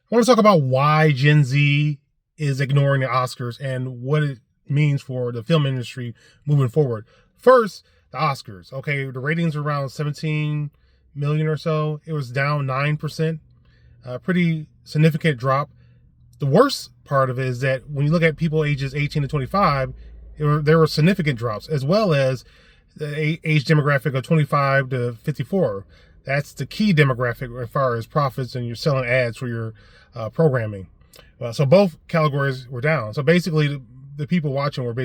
I want to talk about why Gen Z is ignoring the Oscars and what it means for the film industry moving forward. First, the Oscars. Okay, the ratings were around 17 million or so. It was down 9%. A pretty significant drop. The worst part of it is that when you look at people ages 18 to 25, there were significant drops, as well as the age demographic of 25 to 54. That's the key demographic as far as profits, and you're selling ads for your programming. So both categories were down. So basically, the people watching were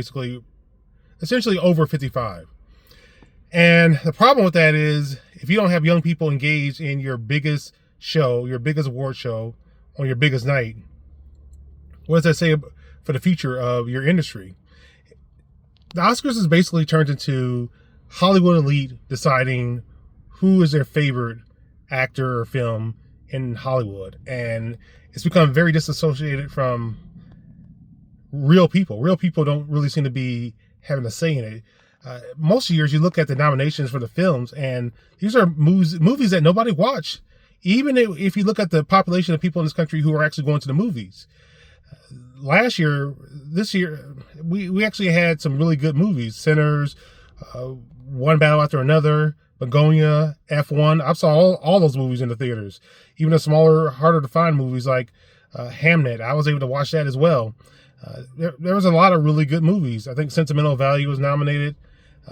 essentially over 55. And the problem with that is, if you don't have young people engaged in your biggest show, your biggest award show, on your biggest night, what does that say for the future of your industry? The Oscars has basically turned into Hollywood elite deciding who is their favorite actor or film in Hollywood. And it's become very disassociated from real people. Real people don't really seem to be having a say in it. Most years you look at the nominations for the films, and these are movies that nobody watched. Even if you look at the population of people in this country who are actually going to the movies. This year, we actually had some really good movies. Sinners, One Battle After Another, Begonia, F1. I saw all those movies in the theaters. Even the smaller, harder to find movies like Hamnet. I was able to watch that as well. There was a lot of really good movies. I think Sentimental Value was nominated.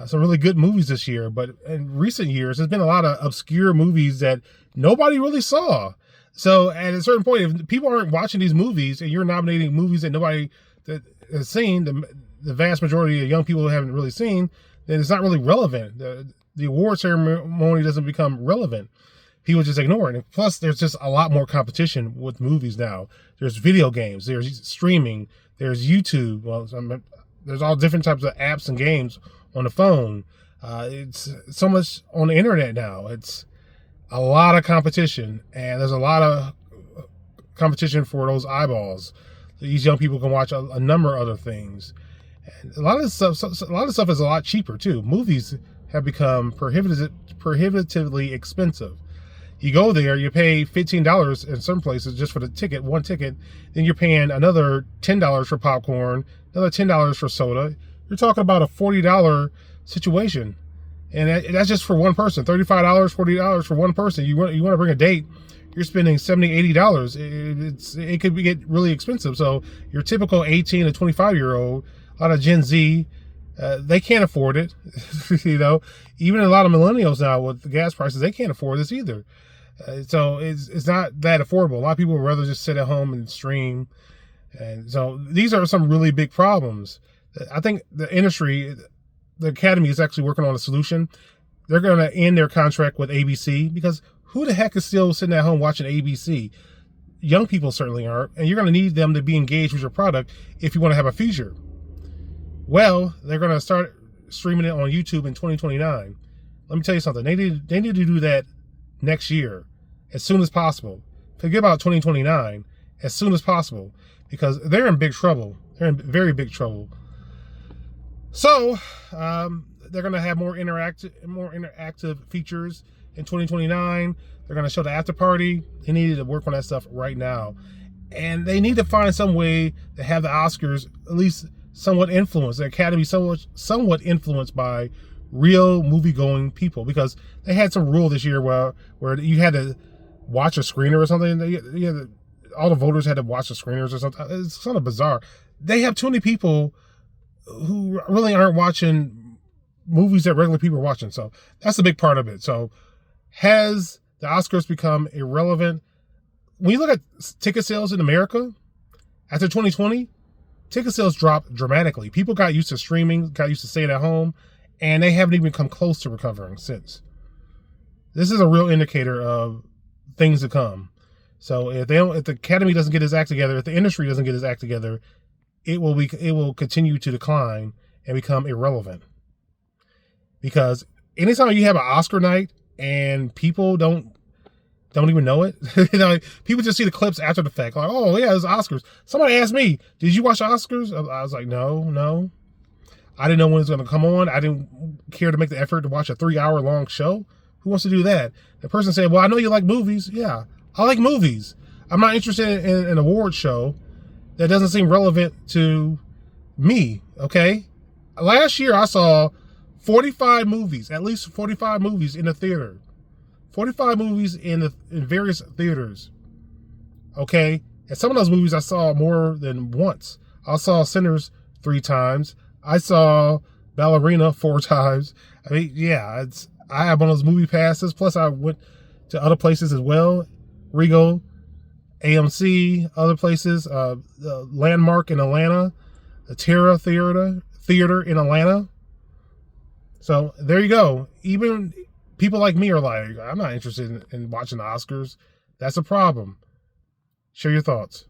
Some really good movies this year. But in recent years, there's been a lot of obscure movies that nobody really saw. So at a certain point, if people aren't watching these movies and you're nominating movies that nobody that has seen, the vast majority of young people haven't really seen, then it's not really relevant. The award ceremony doesn't become relevant. People just ignore it. And plus, there's just a lot more competition with movies now. There's video games, there's streaming, there's YouTube. Well, there's all different types of apps and games on the phone. It's so much on the internet now. It's a lot of competition, and there's a lot of competition for those eyeballs. These young people can watch a number of other things. And a lot of stuff is a lot cheaper too. Movies have become prohibitively expensive. You go there, you pay $15 in some places just for the ticket, one ticket. Then you're paying another $10 for popcorn, another $10 for soda. You're talking about a $40 situation. And that's just for one person. $35, $40 for one person. You want to bring a date, you're spending $70, $80. It could get really expensive. So your typical 18 to 25-year-old, a lot of Gen Z, they can't afford it. Even a lot of millennials now with the gas prices, they can't afford this either. So it's not that affordable. A lot of people would rather just sit at home and stream. And so these are some really big problems. I think the industry, the Academy, is actually working on a solution. They're going to end their contract with ABC, because who the heck is still sitting at home watching ABC? Young people certainly aren't, and you're going to need them to be engaged with your product if you want to have a future. Well, they're going to start streaming it on YouTube in 2029. Let me tell you something. They need to do that next year, as soon as possible. Forget about 2029, as soon as possible, because they're in big trouble. They're in very big trouble. So they're going to have more interactive features in 2029. They're going to show the after party. They needed to work on that stuff right now, and they need to find some way to have the Oscars at least somewhat influenced, the Academy somewhat influenced by real movie-going people, because they had some rule this year where you had to watch a screener or something. All the voters had to watch the screeners or something. It's kind of bizarre. They have too many people who really aren't watching movies that regular people are watching. So that's a big part of it. So has the Oscars become irrelevant? When you look at ticket sales in America, after 2020, ticket sales dropped dramatically. People got used to streaming, got used to staying at home, and they haven't even come close to recovering since. This is a real indicator of things to come. So if the Academy doesn't get its act together, if the industry doesn't get its act together, it will continue to decline and become irrelevant. Because anytime you have an Oscar night and people don't even know it, people just see the clips after the fact, like, oh yeah, it's Oscars. Somebody asked me, did you watch the Oscars? I was like, no. I didn't know when it was going to come on. I didn't care to make the effort to watch a 3-hour long show. Who wants to do that? The person said, well, I know you like movies. Yeah, I like movies. I'm not interested in an award show that doesn't seem relevant to me, okay? Last year I saw 45 movies, at least 45 movies in the theater. 45 movies in various theaters, okay? And some of those movies I saw more than once. I saw Sinners 3 times. I saw Ballerina 4 times. I mean, yeah, I have one of those movie passes. Plus, I went to other places as well. Regal, AMC, other places. Landmark in Atlanta. The Terra Theater in Atlanta. So, there you go. Even people like me are like, I'm not interested in watching the Oscars. That's a problem. Share your thoughts.